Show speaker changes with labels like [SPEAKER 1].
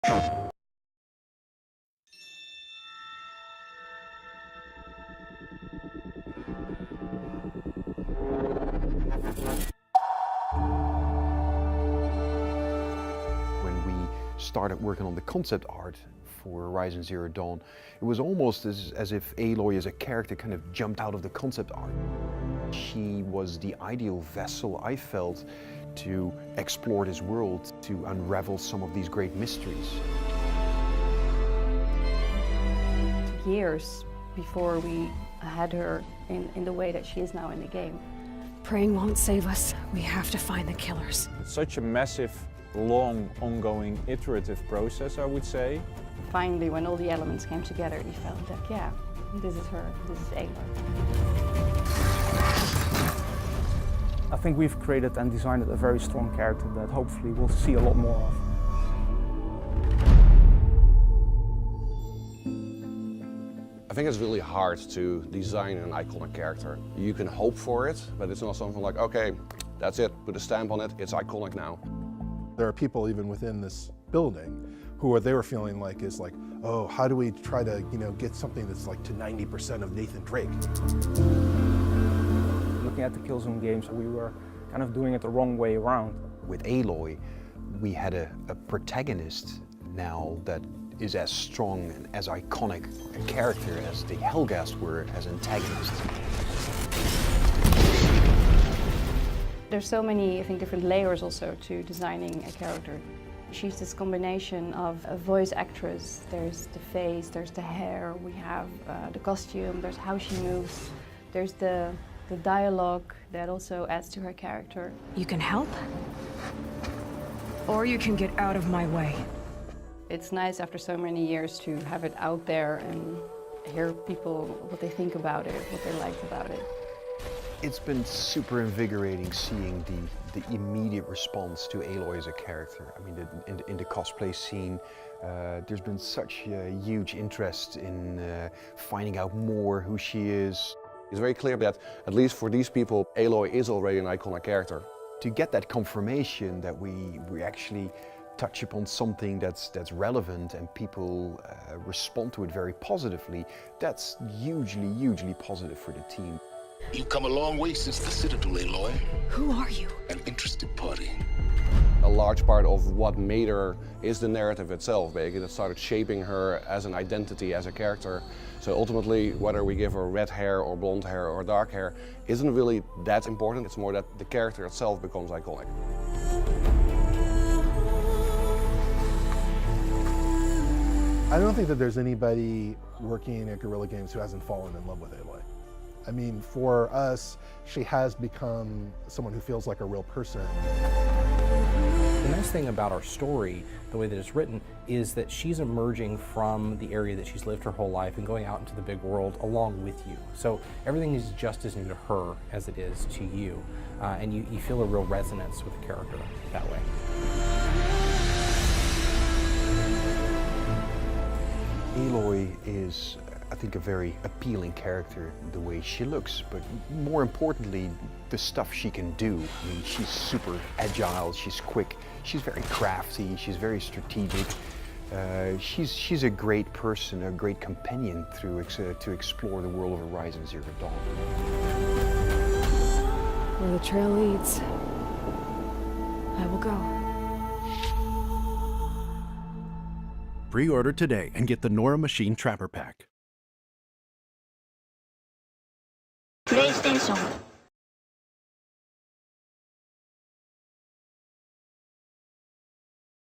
[SPEAKER 1] When we started working on the concept art for Horizon Zero Dawn, it was almost as if Aloy as a character kind of jumped out of the concept art. She was the ideal vessel, I felt, to explore this world, to unravel some of these great mysteries.
[SPEAKER 2] Years before we had her in the way that she is now in the game.
[SPEAKER 3] Praying won't save us. We have to find the killers.
[SPEAKER 4] It's such a massive, long, ongoing, iterative process, I would say.
[SPEAKER 2] Finally, when all the elements came together, we felt like, yeah, this is her, this is Aloy.
[SPEAKER 5] I think we've created and designed a very strong character that hopefully we'll see a lot more of.
[SPEAKER 6] I think it's really hard to design an iconic character. You can hope for it, but it's not something like, okay, that's it, put a stamp on it, it's iconic now.
[SPEAKER 7] There are people even within this building who they were feeling like is like, oh, how do we try to, get something that's like to 90% of Nathan Drake?
[SPEAKER 5] Looking at the Killzone games, we were kind of doing it the wrong way around.
[SPEAKER 1] With Aloy, we had a protagonist now that is as strong and as iconic a character as the Helghast were as antagonists.
[SPEAKER 2] There's so many, I think, different layers also to designing a character. She's this combination of a voice actress, there's the face, there's the hair, we have the costume, there's how she moves, there's the dialogue that also adds to her character.
[SPEAKER 3] You can help, or you can get out of my way.
[SPEAKER 2] It's nice after so many years to have it out there and hear people, what they think about it, what they liked about it.
[SPEAKER 1] It's been super invigorating seeing the immediate response to Aloy as a character. I mean, in the cosplay scene, there's been such a huge interest in finding out more who she is.
[SPEAKER 6] It's very clear that, at least for these people, Aloy is already an iconic character.
[SPEAKER 1] To get that confirmation that we actually touch upon something that's relevant and people respond to it very positively, that's hugely positive for the team.
[SPEAKER 8] You've come a long way since the Citadel, Aloy.
[SPEAKER 3] Who are you?
[SPEAKER 8] An interested party.
[SPEAKER 6] A large part of what made her is the narrative itself, basically, that started shaping her as an identity, as a character. So ultimately, whether we give her red hair or blonde hair or dark hair isn't really that important. It's more that the character itself becomes iconic.
[SPEAKER 7] I don't think that there's anybody working at Guerrilla Games who hasn't fallen in love with Aloy. I mean, for us, she has become someone who feels like a real person.
[SPEAKER 9] The nice thing about our story, the way that it's written, is that she's emerging from the area that she's lived her whole life and going out into the big world along with you. So everything is just as new to her as it is to you, and you feel a real resonance with the character that way.
[SPEAKER 1] Aloy is, I think, a very appealing character, the way she looks, but more importantly, the stuff she can do. I mean, she's super agile, she's quick, she's very crafty, she's very strategic. She's a great person, a great companion to explore the world of Horizon Zero Dawn.
[SPEAKER 3] Where the trail leads, I will go.
[SPEAKER 10] Pre-order today and get the Nora Machine Trapper Pack.
[SPEAKER 11] PlayStation